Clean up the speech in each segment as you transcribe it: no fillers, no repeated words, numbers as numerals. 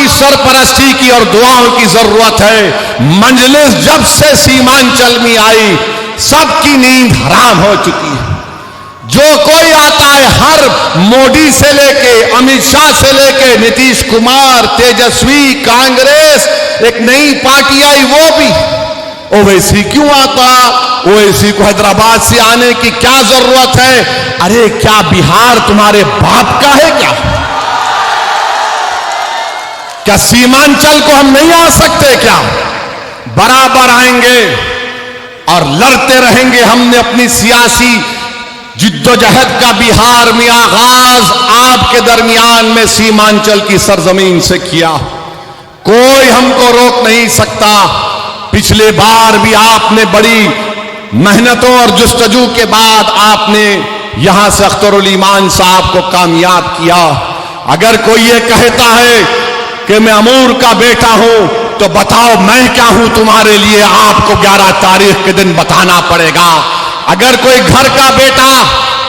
की सरपरस्ती की और दुआओं की जरूरत है। मजलिस जब से सीमांचल में आई सबकी नींद हराम हो चुकी है। जो कोई आता है, हर मोदी से लेके अमित शाह से लेके नीतीश कुमार, तेजस्वी, कांग्रेस, एक नई पार्टी आई वो भी ओवैसी क्यों आता? ओवैसी को हैदराबाद से आने की क्या जरूरत है? अरे क्या बिहार तुम्हारे बाप का है क्या? क्या सीमांचल को हम नहीं आ सकते क्या? बराबर आएंगे और लड़ते रहेंगे। हमने अपनी सियासी जिद्दोजहद का बिहार में आगाज आपके दरमियान में सीमांचल की सरजमीन से किया। कोई हमको रोक नहीं सकता। पिछले बार भी आपने बड़ी मेहनतों और जुस्तजू के बाद आपने यहां से अख्तरुल ईमान साहब को कामयाब किया। अगर कोई ये कहता है कि मैं अमूर का बेटा हूं तो बताओ मैं क्या हूं तुम्हारे लिए, आपको 11 तारीख के दिन बताना पड़ेगा। अगर कोई घर का बेटा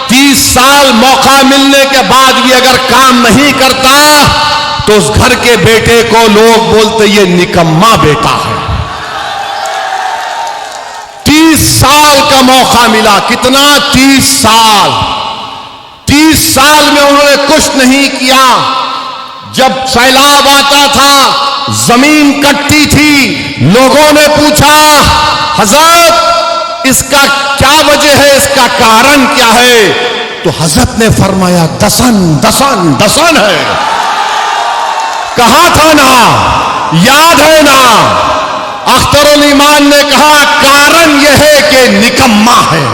30 साल मौका मिलने के बाद भी अगर काम नहीं करता तो उस घर के बेटे को लोग बोलते ये निकम्मा बेटा है। 30 साल का मौका मिला। कितना? 30 साल। 30 साल में उन्होंने कुछ नहीं किया। जब सैलाब आता था, जमीन कटती थी, लोगों ने पूछा हजरत इसका क्या वजह है, इसका कारण क्या है? तो हजरत ने फरमाया दसन दसन दसन है। कहा था ना, याद है ना? अख्तरुल ईमान ने कहा कारण यह है कि निकम्मा है।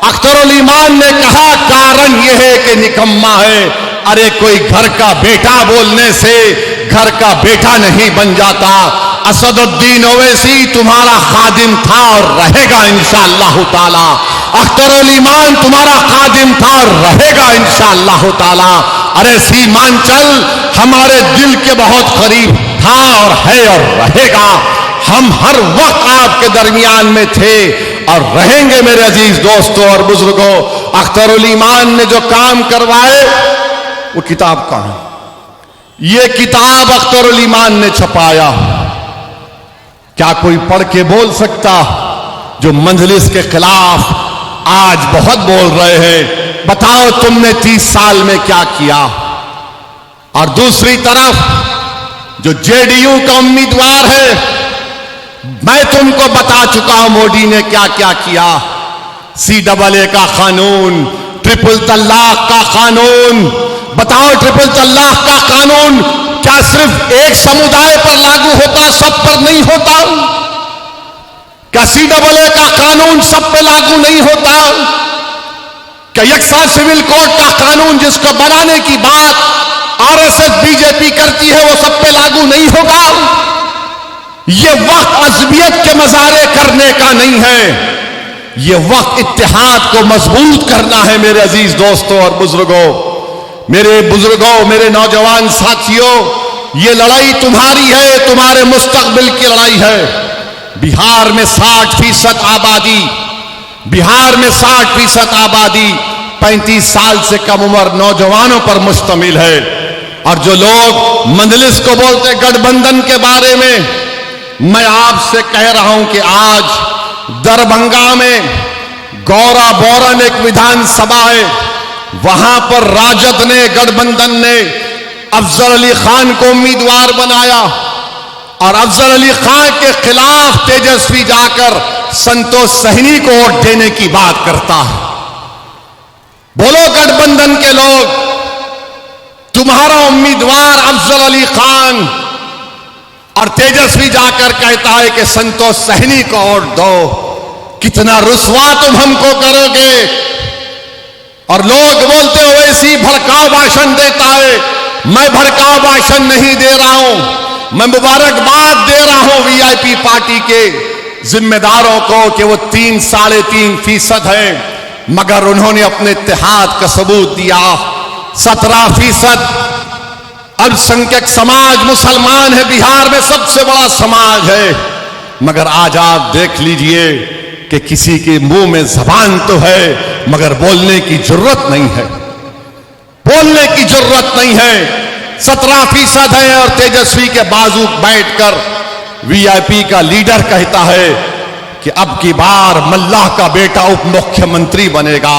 अख्तरुल ईमान ने कहा कारण यह है कि निकम्मा है। अरे कोई घर का बेटा बोलने से घर का बेटा नहीं बन जाता। असदुद्दीन ओवैसी तुम्हारा खादिम था और रहेगा इंशाअल्लाह ताला। अख्तरुल ईमान तुम्हारा खादिम था और रहेगा इंशाअल्लाह ताला। अरे सीमांचल हमारे दिल के बहुत करीब था और है और रहेगा। हम हर वक्त आपके दरमियान में थे और रहेंगे मेरे अजीज दोस्तों और बुजुर्गों। अख्तरुल ईमान ने जो काम करवाए वो किताब कहां है? ये किताब अख्तरुल ईमान ने छपाया। क्या कोई पढ़ के बोल सकता? जो मजलिस के खिलाफ आज बहुत बोल रहे हैं, बताओ तुमने 30 साल में क्या किया? और दूसरी तरफ जो जेडीयू का उम्मीदवार है, मैं तुमको बता चुका हूं मोदी ने क्या क्या किया। CAA का कानून, ट्रिपल तलाक का कानून। बताओ ट्रिपल तलाक का कानून क्या सिर्फ एक समुदाय पर लागू होता, सब पर नहीं होता? क्या CAA का कानून सब पे लागू नहीं होता? क्या यकसा सिविल कोड का कानून जिसको बनाने की बात RSS बीजेपी करती है वो सब पे लागू नहीं होगा? ये वक्त अज़बियत के मजारे करने का नहीं है, ये वक्त इत्तेहाद को मजबूत करना है मेरे अजीज दोस्तों और बुजुर्गों। मेरे बुजुर्गों, मेरे नौजवान साथियों, ये लड़ाई तुम्हारी है, तुम्हारे मुस्तकबिल की लड़ाई है। बिहार में 60% आबादी, बिहार में 60% आबादी 35 साल से कम उम्र नौजवानों पर मुश्तमिल है। और जो लोग मजलिस को बोलते गठबंधन के बारे में, मैं आपसे कह रहा हूं कि आज दरभंगा में गौरा बोरन एक विधानसभा है, वहां पर राजद ने, गठबंधन ने अफजल अली खान को उम्मीदवार बनाया और अफजल अली खान के खिलाफ तेजस्वी जाकर संतोष सहनी को वोट देने की बात करता है। बोलो गठबंधन के लोग, तुम्हारा उम्मीदवार अफजल अली खान और तेजस्वी जाकर कहता है कि संतोष सहनी को वोट दो। कितना रुस्वा तुम हमको करोगे। और लोग बोलते हो ऐसी भड़काऊ भाषण देता है। मैं भड़काऊ भाषण नहीं दे रहा हूं, मैं मुबारकबाद दे रहा हूं वीआईपी पार्टी के जिम्मेदारों को कि वो 3-3.5% है, मगर उन्होंने अपने इत्तेहाद का सबूत दिया। 17% अल्पसंख्यक समाज मुसलमान है, बिहार में सबसे बड़ा समाज है, मगर आज आप देख लीजिए कि किसी के मुंह में जबान तो है मगर बोलने की जरूरत नहीं है, बोलने की जरूरत नहीं है। 17% है और तेजस्वी के बाजू बैठकर वीआईपी का लीडर कहता है कि अब की बार मल्लाह का बेटा उप मुख्यमंत्री बनेगा।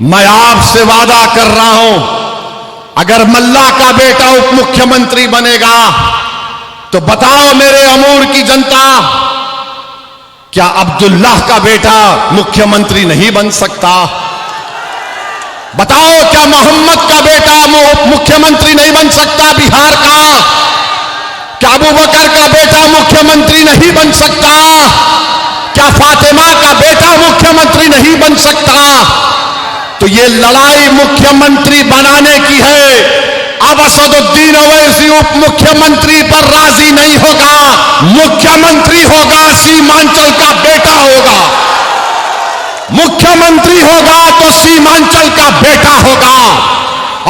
मैं आपसे वादा कर रहा हूं, अगर मल्लाह का बेटा उप मुख्यमंत्री बनेगा तो बताओ मेरे अमूर की जनता, क्या अब्दुल्लाह का बेटा मुख्यमंत्री नहीं बन सकता? बताओ, क्या मोहम्मद का बेटा मुख्यमंत्री नहीं बन सकता बिहार का? क्या अबू बकर का बेटा मुख्यमंत्री नहीं बन सकता? क्या फातिमा का बेटा मुख्यमंत्री नहीं बन सकता? तो ये लड़ाई मुख्यमंत्री बनाने की है। अब असदुद्दीन ओवैसी उप मुख्यमंत्री पर राजी नहीं होगा। मुख्यमंत्री होगा सीमांचल का बेटा होगा। मुख्यमंत्री होगा तो सीमांचल का बेटा होगा।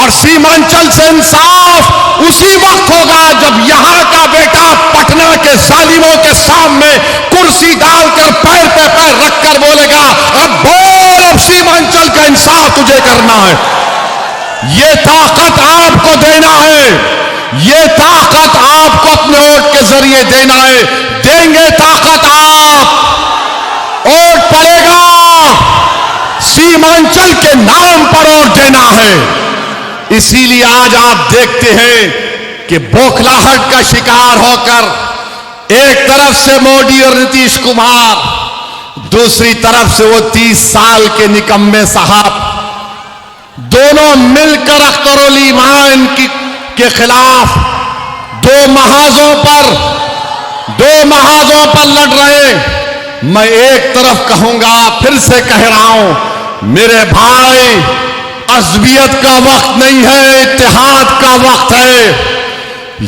और सीमांचल से इंसाफ उसी वक्त होगा जब यहां का बेटा पटना के जालिमों के सामने कुर्सी डालकर पैर पे पैर रखकर बोलेगा, अब बोल, अब सीमांचल का इंसाफ तुझे करना है। ये ताकत आपको देना है, ये ताकत आपको अपने वोट के जरिए देना है। देंगे ताकत आप, वोट पड़ेगा, सीमांचल के नाम पर वोट देना है। इसीलिए आज आप देखते हैं कि बौखलाहट का शिकार होकर एक तरफ से मोदी और नीतीश कुमार, दूसरी तरफ से वो 30 साल के निकम्मे साहब, दोनों मिलकर अख्तरुल ईमान के खिलाफ दो महाजों पर लड़ रहे। मैं एक तरफ कहूंगा, फिर से कह रहा हूं, मेरे भाई, अज़बियत का वक्त नहीं है, इत्तेहाद का वक्त है।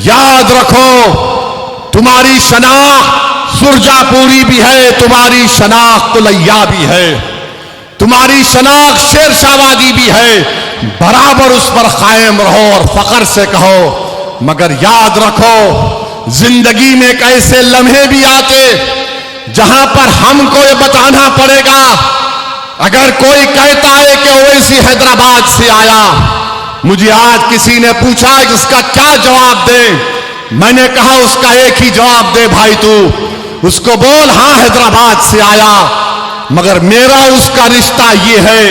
याद रखो, तुम्हारी शनाख्त सुरजापुरी भी है, तुम्हारी शनाख्त कुलैया भी है, तुम्हारी शनाख्त शेरशाहवादी भी है। बराबर उस पर कायम रहो और फख्र से कहो। मगर याद रखो, जिंदगी में ऐसे लम्हे भी आते जहां पर हमको ये बताना पड़ेगा। अगर कोई कहता है कि ओवैसी हैदराबाद से आया, मुझे आज किसी ने पूछा कि उसका क्या जवाब दे। मैंने कहा उसका एक ही जवाब दे भाई, तू उसको बोल हाँ हैदराबाद से आया, मगर मेरा उसका रिश्ता ये है,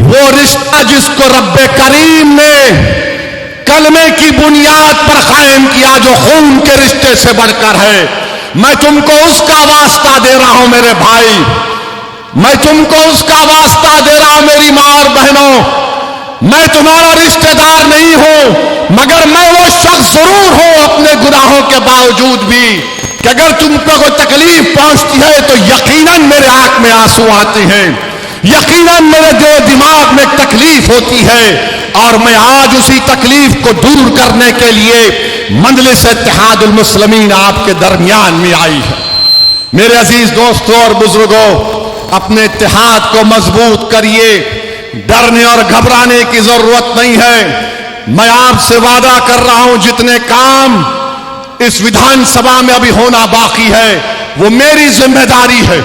वो रिश्ता जिसको रब्बे करीम ने कलमे की बुनियाद पर कायम किया, जो खून के रिश्ते से बढ़कर है। मैं तुमको उसका वास्ता दे रहा हूं मेरे भाई, मैं तुमको उसका वास्ता दे रहा हूं मेरी मां और बहनों। मैं तुम्हारा रिश्तेदार नहीं हूं, मगर मैं वो शख्स जरूर हूं अपने गुनाहों के बावजूद भी, कि अगर तुमको कोई तकलीफ पहुंचती है तो यकीनन मेरे आंख में आंसू आते हैं, यकीनन मेरे दिमाग में तकलीफ होती है। और मैं आज उसी तकलीफ को दूर करने के लिए मजलिस इत्तेहादुल मुस्लिमीन आपके दरमियान में आई है। मेरे अजीज दोस्तों और बुजुर्गों, अपने इत्तेहाद को मजबूत करिए, डरने और घबराने की जरूरत नहीं है। मैं आपसे वादा कर रहा हूं, जितने काम इस विधानसभा में अभी होना बाकी है वो मेरी जिम्मेदारी है,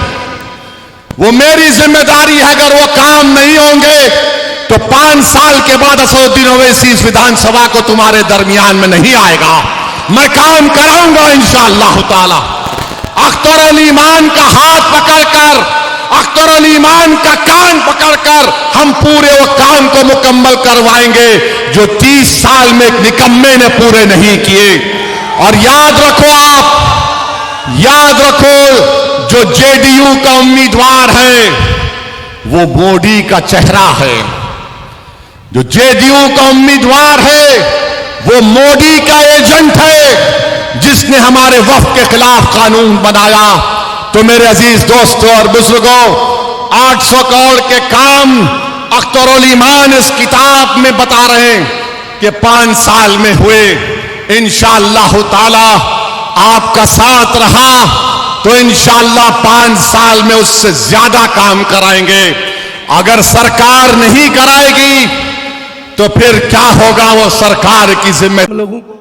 वो मेरी जिम्मेदारी है। अगर वो काम नहीं होंगे तो 5 साल के बाद असदुद्दीन ओवैसी इस विधानसभा को तुम्हारे दरमियान में नहीं आएगा। मैं काम कराऊंगा इंशाअल्लाह ताला। अख्तरुल ईमान का हाथ पकड़कर, अख्तरुल ईमान का कान पकड़कर हम पूरे वो काम को मुकम्मल करवाएंगे जो 30 साल में एक निकम्मे ने पूरे नहीं किए। और याद रखो, आप याद रखो, जो जेडीयू का उम्मीदवार है वो मोदी का चेहरा है। जो जेडीयू का उम्मीदवार है वो मोदी का एजेंट है, जिसने हमारे वफ्द के खिलाफ कानून बनाया। तो मेरे अजीज दोस्तों और बुजुर्गों, 800 करोड़ के काम अख्तरुल ईमान इस किताब में बता रहे हैं कि 5 साल में हुए। इंशाअल्लाह ताला आपका साथ रहा तो इंशाअल्लाह 5 साल में उससे ज्यादा काम कराएंगे। अगर सरकार नहीं कराएगी तो फिर क्या होगा, वो सरकार की जिम्मेदारी। हम लोगों को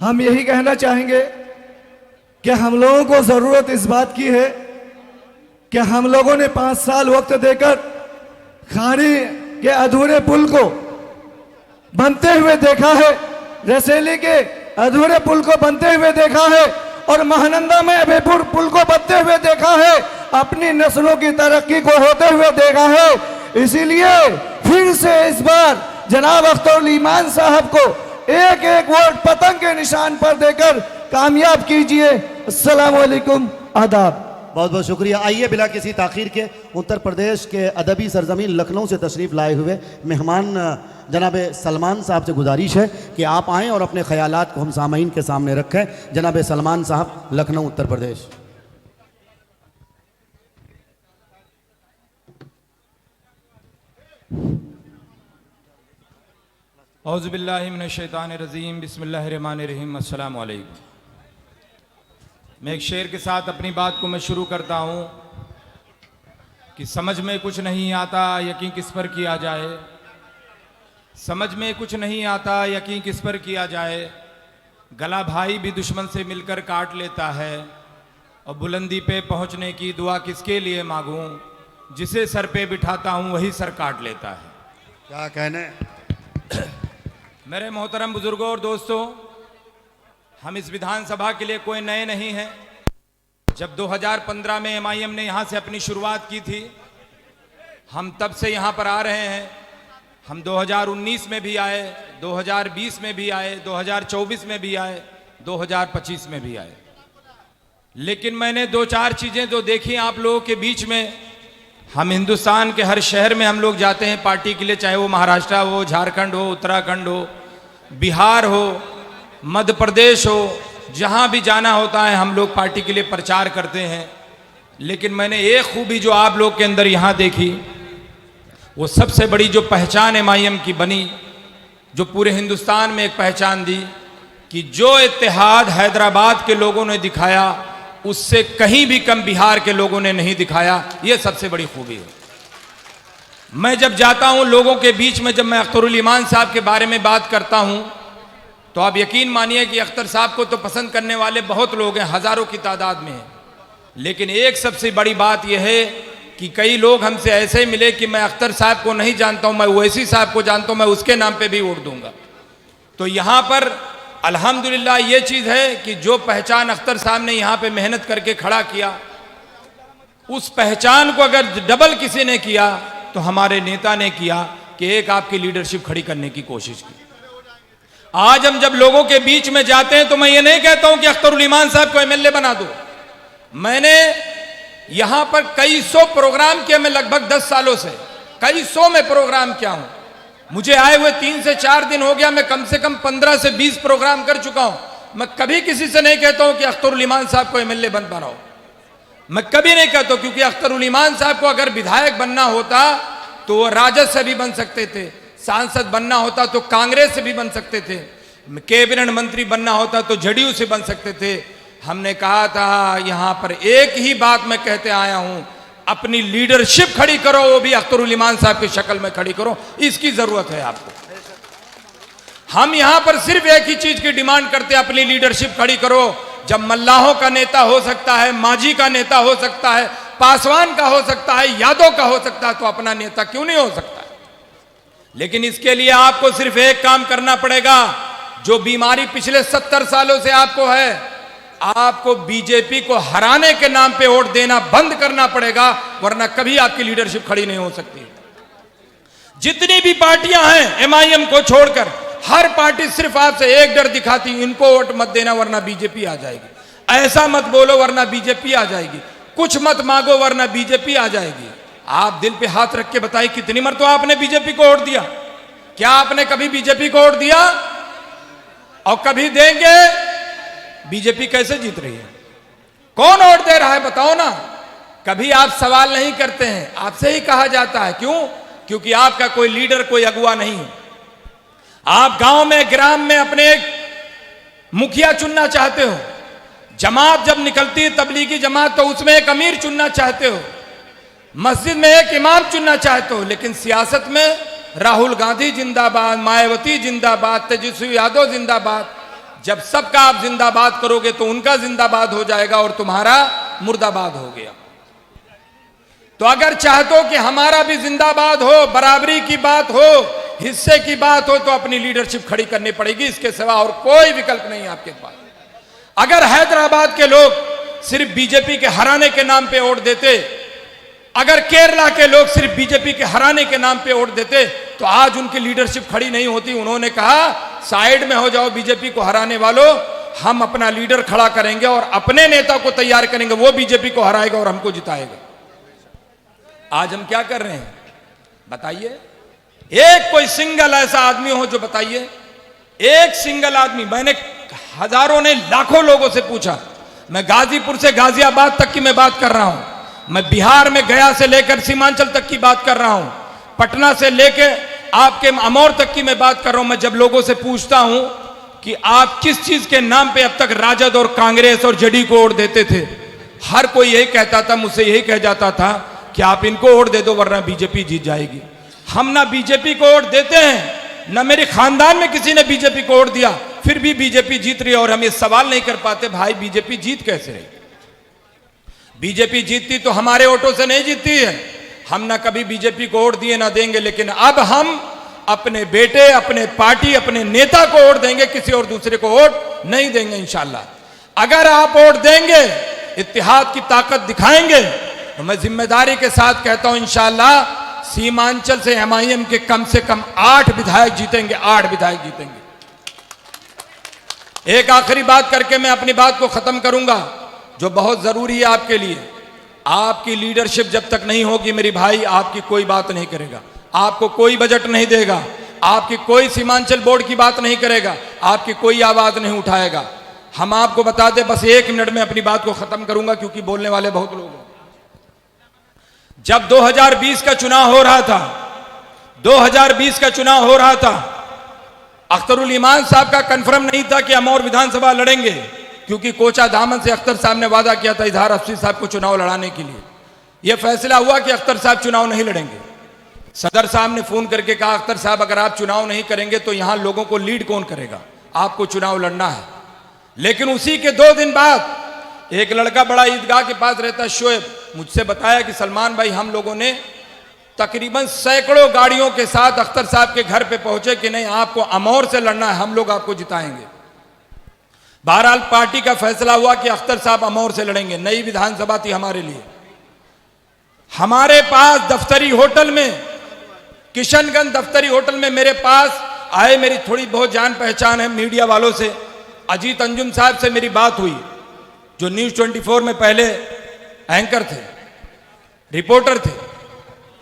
हम यही कहना चाहेंगे कि हम लोगों को जरूरत इस बात की है कि हम लोगों ने 5 साल वक्त देकर खाड़ी के अधूरे पुल को बनते हुए देखा है, रसेली के अधूरे पुल को बनते हुए देखा है, और महानंदा में अभयपुर पुल को बनते हुए देखा है, अपनी नस्लों की तरक्की को होते हुए देखा है। इसीलिए फिर से इस बार जनाब अख्तरुल ईमान साहब को एक एक वोट पतंग के निशान पर देकर कामयाब कीजिए। अस्सलाम वालेकुम, आदाब। बहुत बहुत शुक्रिया। आइए बिला किसी ताखीर के उत्तर प्रदेश के अदबी सरजमीन लखनऊ से तशरीफ़ लाए हुए मेहमान जनाब सलमान साहब से गुजारिश है कि आप आएँ और अपने ख्यालात को हम सामीन के सामने रखें। जनाब सलमान साहब, लखनऊ उत्तर प्रदेश। औज़ुबिल्लाहि मिनश्शैतानिर्रजीम, बिस्मिल्लाहिर्रहमानिर्रहीम, अस्सलाम वालेकुम। मैं एक शेर के साथ अपनी बात को मैं शुरू करता हूँ कि समझ में कुछ नहीं आता यकीन किस पर किया जाए, समझ में कुछ नहीं आता यकीन किस पर किया जाए, गला भाई भी दुश्मन से मिलकर काट लेता है, और बुलंदी पे पहुँचने की दुआ किसके लिए मांगूं, जिसे सर पे बिठाता हूँ वही सर काट लेता है। क्या कहने। मेरे मोहतरम बुजुर्गों और दोस्तों, हम इस विधानसभा के लिए कोई नए नहीं हैं। जब 2015 में MIM ने यहाँ से अपनी शुरुआत की थी, हम तब से यहाँ पर आ रहे हैं। हम 2019 में भी आए, 2020 में भी आए, 2024 में भी आए, 2025 में भी आए। लेकिन मैंने दो चार चीज़ें जो देखी आप लोगों के बीच में, हम हिंदुस्तान के हर शहर में हम लोग जाते हैं पार्टी के लिए, चाहे वो महाराष्ट्र हो, झारखंड हो, उत्तराखंड हो, बिहार हो, मध्य प्रदेश हो, जहाँ भी जाना होता है हम लोग पार्टी के लिए प्रचार करते हैं। लेकिन मैंने एक खूबी जो आप लोग के अंदर यहाँ देखी, वो सबसे बड़ी जो पहचान MIM की बनी, जो पूरे हिंदुस्तान में एक पहचान दी, कि जो इत्तेहाद हैदराबाद के लोगों ने दिखाया उससे कहीं भी कम बिहार के लोगों ने नहीं दिखाया। ये सबसे बड़ी खूबी है। मैं जब जाता हूँ लोगों के बीच में, जब मैं अख्तरुल ईमान साहब के बारे में बात करता हूँ, तो आप यकीन मानिए कि अख्तर साहब को तो पसंद करने वाले बहुत लोग हैं, हज़ारों की तादाद में हैं। लेकिन एक सबसे बड़ी बात यह है कि कई लोग हमसे ऐसे मिले कि मैं अख्तर साहब को नहीं जानता हूँ, मैं ओवैसी साहब को जानता हूँ, मैं उसके नाम पे भी वोट दूंगा। तो यहाँ पर अल्हम्दुलिल्लाह ये चीज़ है कि जो पहचान अख्तर साहब ने यहाँ पे मेहनत करके खड़ा किया, उस पहचान को अगर डबल किसी ने किया तो हमारे नेता ने किया कि एक आपकी लीडरशिप खड़ी करने की कोशिश की। आज हम जब लोगों के बीच में जाते हैं तो मैं ये नहीं कहता हूं कि अख्तरुल ईमान साहब को MLA बना दो। मैंने यहां पर कई सौ प्रोग्राम किए, मैं लगभग 10 सालों से कई सौ में प्रोग्राम किया हूं। मुझे आए हुए 3 से 4 दिन हो गया, मैं कम से कम 15 से 20 प्रोग्राम कर चुका हूं। मैं कभी किसी से नहीं कहता हूं कि अख्तरुल ईमान साहब को MLA बन बनाओ, मैं कभी नहीं कहता, क्योंकि अख्तरुल ईमान साहब को अगर विधायक बनना होता तो वो राजद से भी बन सकते थे, सांसद बनना होता तो कांग्रेस से भी बन सकते थे, कैबिनेट मंत्री बनना होता तो JDU से बन सकते थे। हमने कहा था यहां पर एक ही बात मैं कहते आया हूं, अपनी लीडरशिप खड़ी करो, वो भी अख्तरुल ईमान साहब की शक्ल में खड़ी करो, इसकी जरूरत है आपको। हम यहां पर सिर्फ एक ही चीज की डिमांड करते हैं, अपनी लीडरशिप खड़ी करो। जब मल्लाहों का नेता हो सकता है, मांझी का नेता हो सकता है, पासवान का हो सकता है, यादव का हो सकता है, तो अपना नेता क्यों नहीं हो सकता है? लेकिन इसके लिए आपको सिर्फ एक काम करना पड़ेगा, जो बीमारी पिछले 70 सालों से आपको है, आपको बीजेपी को हराने के नाम पे वोट देना बंद करना पड़ेगा, वरना कभी आपकी लीडरशिप खड़ी नहीं हो सकती। जितनी भी पार्टियां हैं MIM को छोड़कर, हर पार्टी सिर्फ आपसे एक डर दिखाती, इनको वोट मत देना वरना बीजेपी आ जाएगी, ऐसा मत बोलो वरना बीजेपी आ जाएगी, कुछ मत मांगो वरना बीजेपी आ जाएगी। आप दिल पे हाथ रख के बताइए कितनी मरतबा आपने बीजेपी को वोट दिया? क्या आपने कभी बीजेपी को वोट दिया? और कभी देंगे? बीजेपी कैसे जीत रही है? कौन वोट दे रहा है बताओ ना? कभी आप सवाल नहीं करते हैं, आपसे ही कहा जाता है। क्यों? क्योंकि आपका कोई लीडर, कोई अगुवा नहीं है। आप गांव में, ग्राम में अपने एक मुखिया चुनना चाहते हो, जमात जब निकलती है तबलीगी जमात, तो उसमें एक अमीर चुनना चाहते हो, मस्जिद में एक इमाम चुनना चाहते हो। लेकिन सियासत में राहुल गांधी जिंदाबाद, मायावती जिंदाबाद, तेजस्वी यादव जिंदाबाद, जब सबका आप जिंदाबाद करोगे तो उनका जिंदाबाद हो जाएगा और तुम्हारा मुर्दाबाद हो गया। तो अगर चाहते हो कि हमारा भी जिंदाबाद हो, बराबरी की बात हो, हिस्से की बात हो तो अपनी लीडरशिप खड़ी करनी पड़ेगी, इसके सिवा और कोई विकल्प नहीं है आपके पास। अगर हैदराबाद के लोग सिर्फ बीजेपी के हराने के नाम पे वोट देते, अगर केरला के लोग सिर्फ बीजेपी के हराने के नाम पे वोट देते, तो आज उनकी लीडरशिप खड़ी नहीं होती। उन्होंने कहा साइड में हो जाओ बीजेपी को हराने वालों, हम अपना लीडर खड़ा करेंगे और अपने नेता को तैयार करेंगे, वो बीजेपी को हराएगा और हमको जिताएगा। आज हम क्या कर रहे हैं बताइए? एक कोई सिंगल ऐसा आदमी हो जो बताइए, एक सिंगल आदमी। मैंने हजारों ने लाखों लोगों से पूछा, मैं गाजीपुर से गाजियाबाद तक की मैं बात कर रहा हूं, मैं बिहार में गया से लेकर सीमांचल तक की बात कर रहा हूं, पटना से लेकर आपके अमौर तक की मैं बात कर रहा हूं। मैं जब लोगों से पूछता हूं कि आप किस चीज के नाम पे अब तक राजद और कांग्रेस और जेडी को वोट देते थे, हर कोई यही कहता था, मुझसे यही कह जाता था कि आप इनको वोट दे दो वरना बीजेपी जीत जाएगी। हम ना बीजेपी को वोट देते हैं, ना मेरे खानदान में किसी ने बीजेपी को वोट दिया, फिर भी बीजेपी जीत रही है। और हम ये सवाल नहीं कर पाते भाई बीजेपी जीत कैसे रही? बीजेपी जीतती तो हमारे वोटों से नहीं जीतती है। हम ना कभी बीजेपी को वोट दिए ना देंगे, लेकिन अब हम अपने बेटे, अपने पार्टी, अपने नेता को वोट देंगे, किसी और दूसरे को वोट नहीं देंगे इंशाल्लाह। अगर आप वोट देंगे, इत्तेहाद की ताकत दिखाएंगे, तो मैं जिम्मेदारी के साथ कहता हूं इंशाल्लाह सीमांचल से एमआईएम के कम से कम 8 विधायक जीतेंगे, 8 विधायक जीतेंगे। एक आखिरी बात करके मैं अपनी बात को खत्म करूंगा, जो बहुत जरूरी है आपके लिए। आपकी लीडरशिप जब तक नहीं होगी मेरी भाई, आपकी कोई बात नहीं करेगा, आपको कोई बजट नहीं देगा, आपकी कोई सीमांचल बोर्ड की बात नहीं करेगा, आपकी कोई आवाज नहीं उठाएगा। हम आपको बता दें, बस 1 मिनट में अपनी बात को खत्म करूंगा क्योंकि बोलने वाले बहुत लोग हैं। जब 2020 का चुनाव हो रहा था, 2020 का चुनाव हो रहा था, अख्तरुल ईमान साहब का कंफर्म नहीं था कि अमौर विधानसभा लड़ेंगे, क्योंकि कोचा दामन से अख्तर साहब ने वादा किया था इजहार अफसी साहब को चुनाव लड़ाने के लिए। यह फैसला हुआ कि अख्तर साहब चुनाव नहीं लड़ेंगे। सदर साहब ने फोन करके कहा अख्तर साहब अगर आप चुनाव नहीं करेंगे तो यहां लोगों को लीड कौन करेगा, आपको चुनाव लड़ना है। लेकिन उसी के 2 दिन बाद एक लड़का बड़ा ईदगाह के पास रहता है, शोएब, मुझसे बताया कि सलमान भाई हम लोगों ने तकरीबन सैकड़ों गाड़ियों के साथ अख्तर साहब के घर पे पहुंचे कि नहीं आपको अमौर से लड़ना है, हम लोग आपको जिताएंगे। बहरहाल पार्टी का फैसला हुआ कि अख्तर साहब अमौर से लड़ेंगे। नई विधानसभा थी हमारे लिए। हमारे पास दफ्तरी होटल में, किशनगंज दफ्तरी होटल में मेरे पास आए, मेरी थोड़ी बहुत जान पहचान है मीडिया वालों से। अजीत अंजुम साहब से मेरी बात हुई, जो न्यूज 24 में पहले एंकर थे, रिपोर्टर थे।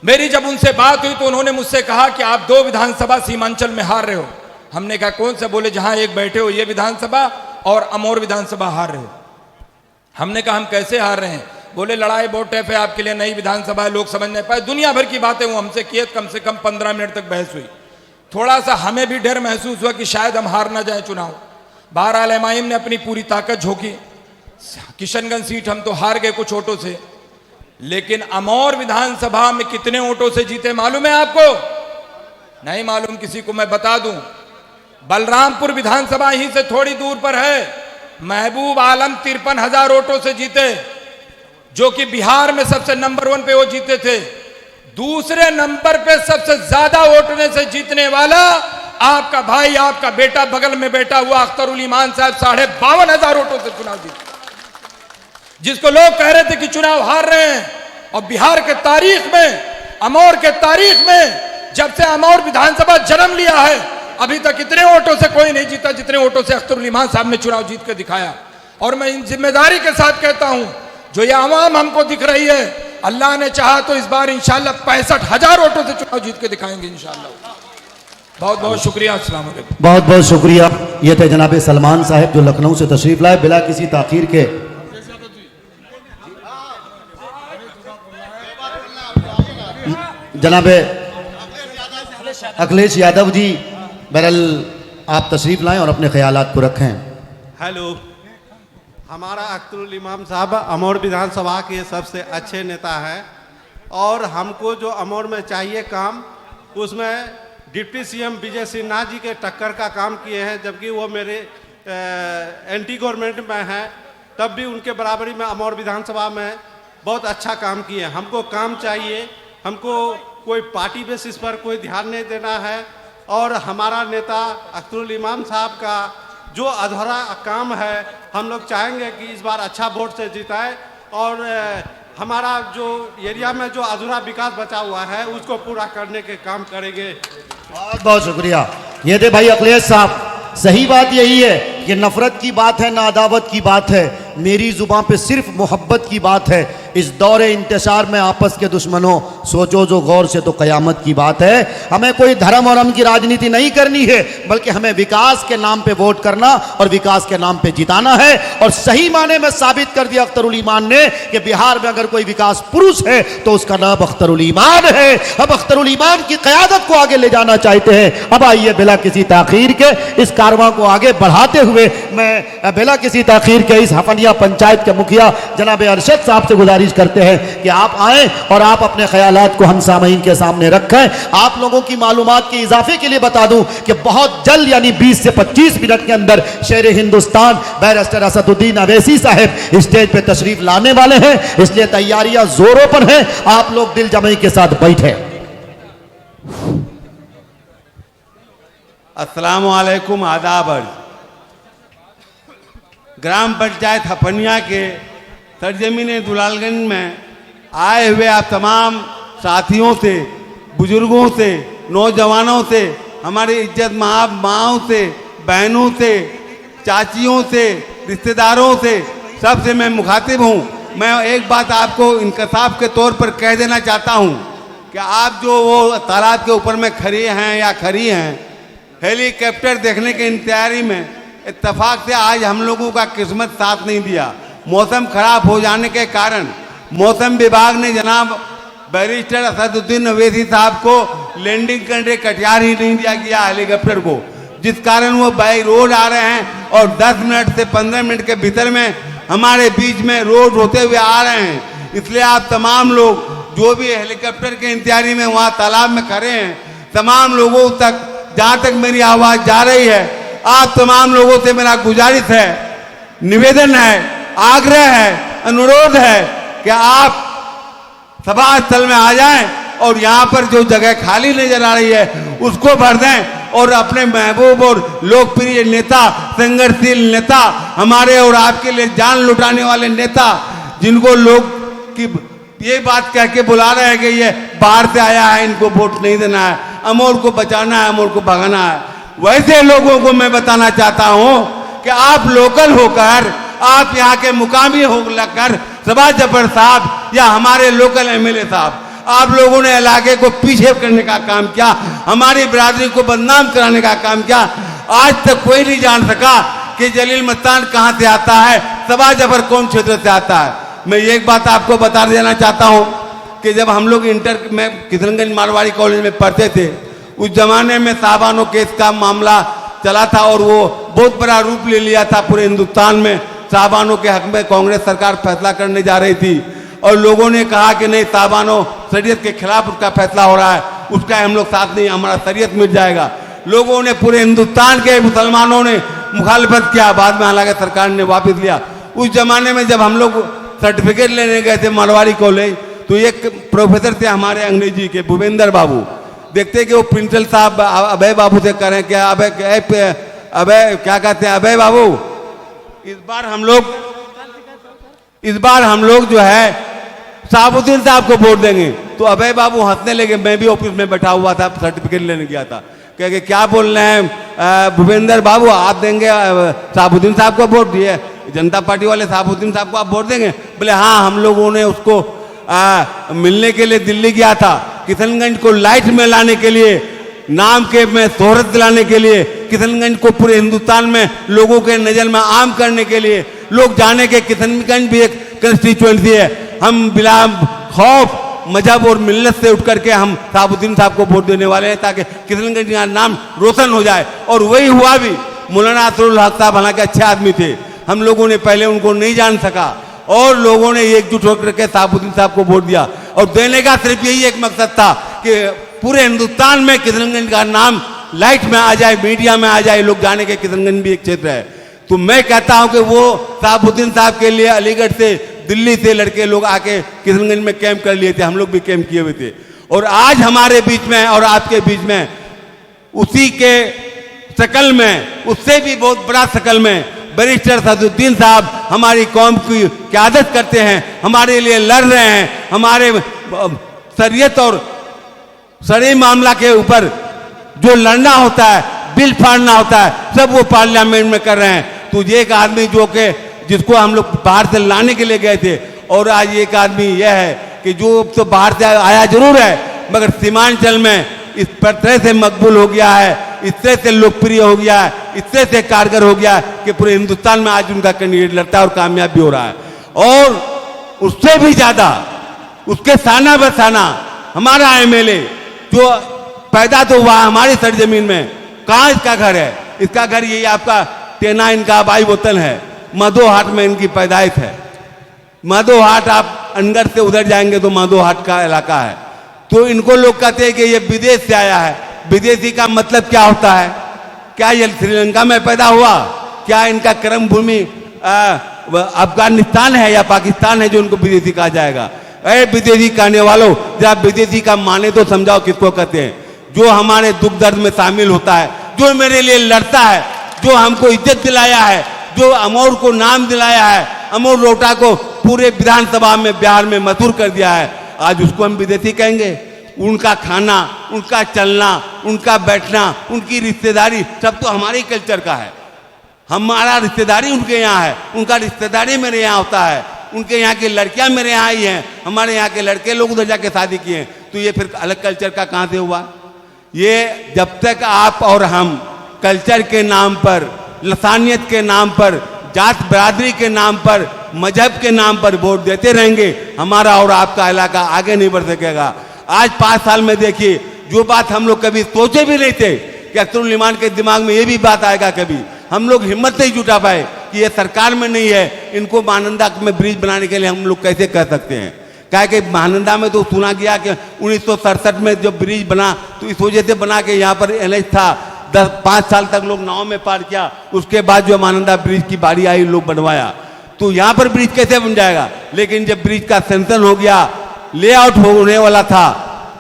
मेरी जब उनसे बात हुई तो उन्होंने मुझसे कहा कि आप 2 विधानसभा सीमांचल में हार रहे हो। हमने कहा कौन सा? बोले जहां एक बैठे हो ये विधानसभा और अमौर विधानसभा हार रहे हो। हमने कहा हम कैसे हार रहे हैं? बोले लड़ाई बहुत टफ है आपके लिए, नई विधानसभा है, लोग समझ नहीं पाए, दुनिया भर की बातें वो हमसे किए। कम से कम 15 मिनट तक बहस हुई। थोड़ा सा हमें भी डर महसूस हुआ कि शायद हम हार ना जाए चुनाव। बहरहाल एमआईएम ने अपनी पूरी ताकत झोंकी। किशनगंज सीट हम तो हार गए कुछ वोटों से, लेकिन अमौर विधानसभा में कितने वोटों से जीते मालूम है आपको? नहीं मालूम किसी को? मैं बता दूं, बलरामपुर विधानसभा यहीं से थोड़ी दूर पर है, महबूब आलम 53,000 वोटों से जीते, जो कि बिहार में सबसे नंबर 1 पे वो जीते थे। दूसरे नंबर पे सबसे ज्यादा वोटने से जीतने वाला आपका भाई, आपका बेटा, बगल में बैठा हुआ अख्तरुल ईमान साहब 52,500 वोटों से चुनाव जीते, जिसको लोग कह रहे थे कि चुनाव हार रहे हैं। और बिहार के तारीख में, अमौर के तारीख में, जब से अमौर विधानसभा जन्म लिया है, अभी तक इतने वोटों से कोई नहीं जीता जितने वोटों से अख्तरुल ईमान साहब ने चुनाव जीत के दिखाया। और मैं इन जिम्मेदारी के साथ कहता हूं, जो ये आवाम हमको दिख रही है, अल्लाह ने चाहा तो इस बार इंशाल्लाह 65,000 वोटों से चुनाव जीत के दिखाएंगे इंशाल्लाह। बहुत बहुत शुक्रिया। अस्सलाम वालेकुम। बहुत बहुत शुक्रिया। ये थे जनाब सलमान साहब जो लखनऊ से तशरीफ लाए बिला किसी ताखीर के। जनाब अखिलेश यादव जी, बहरहाल आप तशरीफ लाएं और अपने ख्यालात को रखें। हेलो, हमारा अख्तरुल इमाम साहब अमौर विधानसभा के सबसे अच्छे नेता हैं और हमको जो अमौर में चाहिए काम, उसमें डिप्टी सीएम विजय सिन्हा जी के टक्कर का काम किए हैं, जबकि वो मेरे एंटी गवर्नमेंट में हैं, तब भी उनके बराबरी में अमौर विधानसभा में बहुत अच्छा काम किए। हमको काम चाहिए, हमको कोई पार्टी बेसिस पर कोई ध्यान नहीं देना है। और हमारा नेता अख्तरुल इमाम साहब का जो अधूरा काम है, हम लोग चाहेंगे कि इस बार अच्छा वोट से जिताए और हमारा जो एरिया में जो अधूरा विकास बचा हुआ है उसको पूरा करने के काम करेंगे। बहुत बहुत शुक्रिया। ये थे भाई अखिलेश साहब। सही बात यही है कि नफरत की बात है ना अदावत की बात है, मेरी जुबान पे सिर्फ मोहब्बत की बात है। इस दौरे इंतशार में आपस के दुश्मनों सोचो जो गौर से तो कयामत की बात है। हमें कोई धर्म और हम की राजनीति नहीं करनी है, बल्कि हमें विकास के नाम पे वोट करना और विकास के नाम पे जिताना है। और सही माने में साबित कर दिया अख्तरुल ईमान ने कि बिहार में अगर कोई विकास पुरुष है तो उसका नाम अख्तरुल ईमान है। अब अख्तरुल ईमान की क़यादत को आगे ले जाना चाहते हैं। अब आइए बिला किसी ताखीर के इस कारवां को आगे बढ़ाते हुए मैं बिला किसी ताखीर के इस हफनिया पंचायत के मुखिया जनाब अरशद साहब से गुजारिश करते हैं कि आप आएं और आप अपने ख्यालात को हम सामईन के सामने रखें। आप लोगों की मालूमात के इजाफे के लिए बता दूं कि बहुत जल्द यानी 20 से 25 मिनट के अंदर शेर हिंदुस्तान बैरिस्टर असदुद्दीन अवैसी साहब स्टेज पे तशरीफ लाने वाले हैं, इसलिए तैयारियां जोरों पर हैं। आप लोग दिल जमाई के साथ बैठे। अस्सलाम वालेकुम, आदाब अर्ज। ग्राम पंचायत हफनिया के सरजमीन दुलालगंज में आए हुए आप तमाम साथियों से, बुजुर्गों से, नौजवानों से, हमारी इज्जत माँओं से, बहनों से, चाचियों से, रिश्तेदारों से, सबसे मैं मुखातिब हूँ। मैं एक बात आपको इंकसाफ के तौर पर कह देना चाहता हूँ कि आप जो वो तालाब के ऊपर में खड़े हैं या खड़ी हैं, हेलीकॉप्टर देखने की तैयारी में इत्तेफाक से आज हम लोगों का किस्मत साथ नहीं दिया। मौसम खराब हो जाने के कारण मौसम विभाग ने जनाब बैरिस्टर असदुद्दीन अवैसी साहब को लैंडिंग करने कटियार ही नहीं दिया गया हेलीकॉप्टर को, जिस कारण वो बाई रोड आ रहे हैं और 10 मिनट से 15 मिनट के भीतर में हमारे बीच में रोड होते हुए आ रहे हैं। इसलिए आप तमाम लोग जो भी हेलीकॉप्टर के इंतजारी में वहाँ तालाब में खड़े हैं, तमाम लोगों तक जहाँ तक मेरी आवाज़ जा रही है, आप तमाम लोगों से मेरा गुजारिश है, निवेदन है, आग्रह है, अनुरोध है कि आप सभा स्थल में आ जाएं और यहाँ पर जो जगह खाली नजर आ रही है उसको भर दें और अपने महबूब और लोकप्रिय नेता, संघर्षशील नेता, हमारे और आपके लिए जान लुटाने वाले नेता, जिनको लोग की ये बात कह के बुला रहे हैं कि ये बाहर से आया है, इनको वोट नहीं देना है, अमोर को बचाना है, अमोर को भगाना है, वैसे लोगों को मैं बताना चाहता हूं कि आप लोकल होकर, आप यहाँ के मुकामी होकर सभा जफर साहब या हमारे लोकल एमएलए साहब, आप लोगों ने इलाके को पीछे करने का काम किया, हमारी बिरादरी को बदनाम कराने का काम किया। आज तक कोई नहीं जान सका कि जलील मस्तान कहाँ से आता है, सभा जफर कौन क्षेत्र से आता है। मैं एक बात आपको बता देना चाहता हूँ कि जब हम लोग इंटर में किशनगंज मारवाड़ी कॉलेज में पढ़ते थे, उस जमाने में साहबानो केस का मामला चला था और वो बहुत बड़ा रूप ले लिया था पूरे हिंदुस्तान में। साहबानों के हक में कांग्रेस सरकार फैसला करने जा रही थी और लोगों ने कहा कि नहीं, साहबानो शरीयत के खिलाफ उसका फैसला हो रहा है, उसका हम लोग साथ नहीं, हमारा शरीयत मिट जाएगा। लोगों ने, पूरे हिंदुस्तान के मुसलमानों ने मुखालफत किया, बाद में हालांकि सरकार ने वापस लिया। उस जमाने में जब हम लोग सर्टिफिकेट लेने गए थे मारवाड़ी कॉलेज, तो एक प्रोफेसर थे हमारे अंग्रेजी के, भूपेंद्र बाबू, देखते कि वो प्रिंसिपल साहब अभय बाबू से करें क्या, अभय क्या कहते हैं, अभय बाबू इस बार हम लोग जो है साहबुद्दीन साहब को वोट देंगे। तो अभय बाबू हंसने लगे। मैं भी ऑफिस में बैठा हुआ था, सर्टिफिकेट लेने गया था, कह क्या बोल रहे हैं भूपेंद्र बाबू, आप देंगे साहबुद्दीन साहब को वोट दिए, जनता पार्टी वाले साहबुद्दीन साहब को आप वोट देंगे? बोले हाँ, हम लोगों ने उसको मिलने के लिए दिल्ली गया था, किशनगंज को लाइट में लाने के लिए, नाम के में शोहरत दिलाने के लिए, किशनगंज को पूरे हिंदुस्तान में लोगों के नज़र में आम करने के लिए, लोग जाने के किशनगंज भी एक कंस्टिट्यूएंसी है। हम बिला खौफ मजहब और मिल्लत से उठ करके हम साहबुद्दीन साहब को वोट देने वाले हैं, ताकि किशनगंज का नाम रोशन हो जाए। और वही हुआ भी। मौलाना असरुल हक साहब हालांकि अच्छे आदमी थे, हम लोगों ने पहले उनको नहीं जान सका और लोगों ने एकजुट होकर के साहबुद्दीन साहब को वोट दिया। और देने का सिर्फ यही एक मकसद था कि पूरे हिंदुस्तान में किशनगंज का नाम लाइट में आ जाए, मीडिया में आ जाए, लोग जाने के किशनगंज भी एक क्षेत्र है। तो मैं कहता हूं कि वो साहबुद्दीन साहब के लिए अलीगढ़ से, दिल्ली से लड़के लोग आके किशनगंज में कैंप कर लिए थे, हम लोग भी कैंप किए हुए थे। और आज हमारे बीच में और आपके बीच में उसी के शकल में, उससे भी बहुत बड़ा शकल में बैरिस्टर सदुद्दीन साहब हमारी कौम की क़यादत करते हैं, हमारे लिए लड़ रहे हैं, हमारे शरीयत और शरई मामला के ऊपर जो लड़ना होता है, बिल फाड़ना होता है, सब वो पार्लियामेंट में कर रहे हैं। तो ये एक आदमी जो कि जिसको हम लोग बाहर से लाने के लिए गए थे, और आज एक आदमी यह है कि जो तो बाहर से आया जरूर है मगर सीमांचल में इस तरह से मकबूल हो गया है, इस तरह से लोकप्रिय हो गया है, इस तरह से कारगर हो गया है कि पूरे हिंदुस्तान में आज उनका कैंडिडेट लड़ता है और कामयाब भी हो रहा है। और उससे भी ज्यादा उसके साना बसाना हमारा एमएलए जो पैदा तो हुआ हमारी सरजमीन में, कहाँ इसका घर है? इसका घर ये आपका टेना इनका आबाई वतन है, माधोहाट में इनकी पैदाइश है। माधोहाट आप अंदर से उधर जाएंगे तो माधोहाट का इलाका है। तो इनको लोग कहते हैं कि ये विदेश से आया है। विदेशी का मतलब क्या होता है? क्या ये श्रीलंका में पैदा हुआ? क्या इनका कर्म भूमि अफगानिस्तान है या पाकिस्तान है जो उनको विदेशी कहा जाएगा? अरे विदेशी कहने वालों, जब विदेशी का माने तो समझाओ किसको कहते हैं? जो हमारे दुख दर्द में शामिल होता है, जो मेरे लिए लड़ता है, जो हमको इज्जत दिलाया है, जो अमोर को नाम दिलाया है, अमोर रोटा को पूरे विधानसभा में बिहार में मशहूर कर दिया है, आज उसको हम विदेशी कहेंगे? उनका खाना, उनका चलना, उनका बैठना, उनकी रिश्तेदारी सब तो हमारे कल्चर का है। हमारा रिश्तेदारी उनके यहाँ है, उनका रिश्तेदारी मेरे यहाँ होता है, उनके यहाँ की लड़कियाँ मेरे यहाँ आई हैं, हमारे यहाँ के लड़के लोग उधर जाके शादी किए हैं। तो ये फिर अलग कल्चर का कहाँ से हुआ? ये जब तक आप और हम कल्चर के नाम पर, लसानियत के नाम पर, जात बरादरी के नाम पर, मजहब के नाम पर वोट देते रहेंगे, हमारा और आपका इलाका आगे नहीं बढ़ सकेगा। आज 5 साल में देखिए, जो बात हम लोग कभी सोचे भी नहीं थे कि अख्तरुल इमान के दिमाग में ये भी बात आएगा, कभी हम लोग हिम्मत नहीं जुटा पाए कि ये सरकार में नहीं है, इनको महानंदा में ब्रिज बनाने के लिए हम लोग कैसे कर सकते हैं? क्या कि महानंदा में तो सुना गया कि 1967 में जब ब्रिज बना तो इस वजह से बना के यहाँ पर एनएच था, 5 साल तक लोग नाव में पार किया, उसके बाद जो महानंदा ब्रिज की बारी आई लोग बनवाया। तो यहाँ पर ब्रिज कैसे बन जाएगा? लेकिन जब ब्रिज का सेंक्शन हो गया, लेआउट होने वाला था,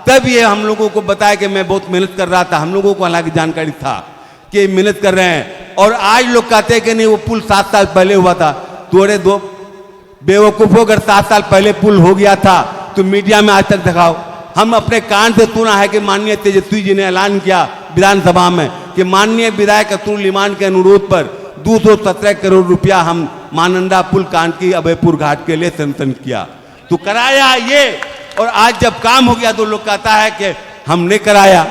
तब ये हम लोगों को बताया कि मैं बहुत मेहनत कर रहा था, हम लोगों को हालांकि जानकारी था कि मेहनत कर रहे हैं। और आज लोग कहते हैं कि नहीं वो पुल 7 साल पहले हुआ था। थोड़े दो बेवकूफ़ों, अगर 7 साल पहले पुल हो गया था तो मीडिया में आज तक दिखाओ। हम अपने कान से सुना है कि माननीय तेजस्वी जी ने ऐलान किया विधानसभा में कि माननीय विधायक अख्तरुल इमान के अनुरोध पर 217 करोड़ रुपया हम महानंदा पुल कांड की अभयपुर घाट के लिए सैंक्शन किया, तो कराया ये। और आज जब काम हो गया तो लोग कहता है कि हमने कराया।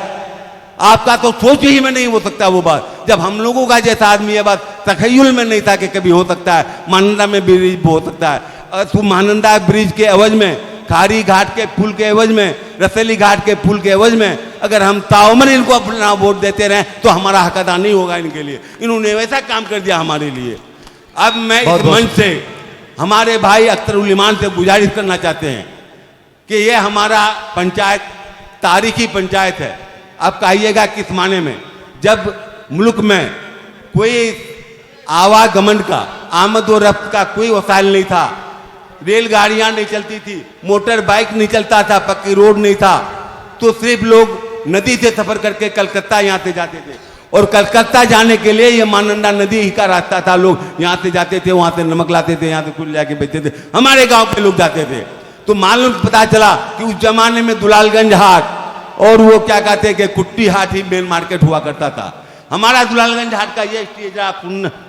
आपका तो सोच ही में नहीं हो सकता वो बात, जब हम लोगों का जैसा आदमी ये बात तखय्युल में नहीं था कि कभी हो सकता है महानंदा में ब्रिज हो सकता है। तो महानंदा ब्रिज के एवज में, खारी घाट के पुल के एवज में, रसेली घाट के पुल के एवज में अगर हम ताउमन इनको अपना वोट देते रहे तो हमारा हक अदा नहीं होगा इनके लिए। इन्होंने वैसा काम कर दिया हमारे लिए। अब मैं इस मंच से हमारे भाई अख्तरुल इमान से गुजारिश करना चाहते हैं कि ये हमारा पंचायत तारीखी पंचायत है। आप कहिएगा किस माने में? जब मुल्क में कोई आवागमन का, आमद और रफ्त का कोई वसाइल नहीं था, रेलगाड़ियां नहीं चलती थी, मोटर बाइक नहीं चलता था, पक्की रोड नहीं था, तो सिर्फ लोग नदी से सफर करके कलकत्ता यहाँ से जाते थे। और कलकत्ता जाने के लिए ये महानंदा नदी ही का रास्ता था। लोग यहाँ से जाते थे, वहाँ से नमक लाते थे, यहाँ से कुल जाके बेचते थे। हमारे गांव के लोग जाते थे। तो मालूम पता चला कि उस जमाने में दुलालगंज हाट और वो क्या कहते हैं कि कुट्टी हाट ही मेन मार्केट हुआ करता था। हमारा दुलालगंज हाट का ये स्टेज आप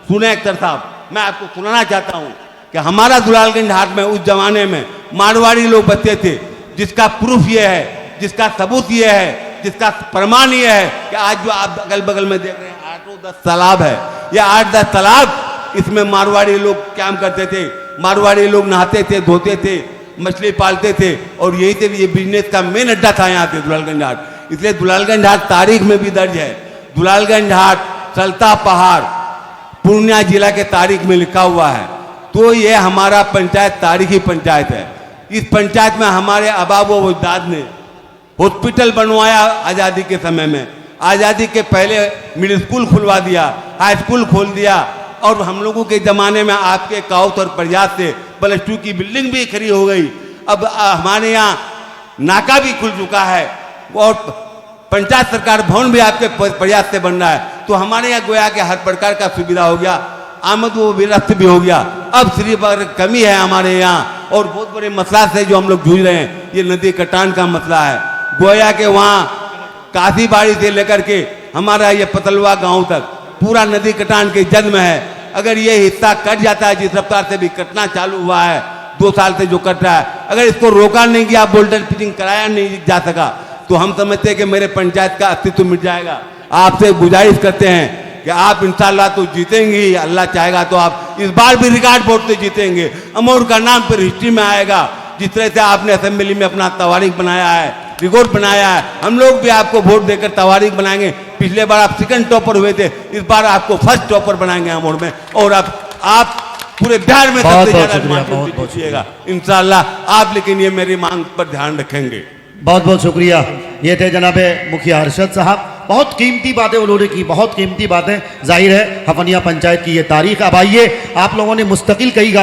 सुने अख्तर साहब, मैं आपको सुनाना चाहता हूँ कि हमारा दुलालगंज हाट में उस जमाने में मारवाड़ी लोग बचते थे, जिसका प्रूफ ये है, जिसका सबूत ये है, जिसका प्रमाण ये है कि आज जो आप अगल बगल में देख रहे हैं 8-10 तालाब है, या 8-10 तालाब, इसमें मारवाड़ी लोग काम करते थे, मारवाड़ी लोग नहाते थे, धोते थे, मछली पालते थे, और यही से ये बिजनेस का मेन अड्डा था यहाँ पे दुलालगंज हाट। इसलिए दुलालगंज हाट तारीख में भी दर्ज है। दुलालगंज हाट सल्ता पहाड़ पूर्णिया जिला के तारीख में लिखा हुआ है। तो ये हमारा पंचायत तारीखी पंचायत है। इस पंचायत में हमारे अबाब व अजदाद ने हॉस्पिटल बनवाया आज़ादी के समय में, आज़ादी के पहले मिडिल स्कूल खुलवा दिया, हाई स्कूल खोल दिया, और हम लोगों के ज़माने में आपके काउथ और प्रयास से +2 की बिल्डिंग भी खड़ी हो गई। अब हमारे यहाँ नाका भी खुल चुका है, और पंचायत सरकार भवन भी आपके प्रयास से बन रहा है। तो हमारे यहाँ गोया के हर प्रकार का सुविधा हो गया, आमद वो विरस्त भी हो गया। अब सिर्फ अगर कमी है हमारे यहाँ और बहुत बड़े मसला से जो हम लोग जूझ रहे हैं, ये नदी कटान का मसला है। गोया के वहाँ काशीबाड़ी से लेकर के हमारा ये पतलवा गांव तक पूरा नदी कटान के जद में है। अगर ये हिस्सा कट जाता है, जिस रफ्तार से भी कटना चालू हुआ है 2 साल से जो कट रहा है, अगर इसको रोका नहीं गया, बोल्डर फिटिंग कराया नहीं जा सका, तो हम समझते हैं कि मेरे पंचायत का अस्तित्व मिट जाएगा। आपसे गुजारिश करते हैं कि आप इंशाल्लाह तो जीतेंगे, अल्लाह चाहेगा तो आप इस बार भी रिकॉर्ड वोट से जीतेंगे। अमौर का नाम फिर हिस्ट्री में आएगा। जिस तरह से आपने असेंबली में अपना तवारीख बनाया है, रिकॉर्ड बनाया है, हम लोग भी आपको वोट देकर तवारीख बनाएंगे। पिछले बार आप सेकंड टॉपर हुए थे, इस बार आपको फर्स्ट टॉपर बनाएंगे अमौर में, और आप पूरे बिहार में सबसे ज्यादा पूछिएगा इंशाल्लाह आप। लेकिन ये मेरी मांग पर ध्यान रखेंगे। बहुत बहुत शुक्रिया। ये थे जनाब मुखिया अरशद साहब, बहुत कीमती बातें उन्होंने की, बहुत कीमती बातें। जाहिर है हफनिया पंचायत की ये तारीख। अब आइए, आप लोगों ने मुस्तकिल कई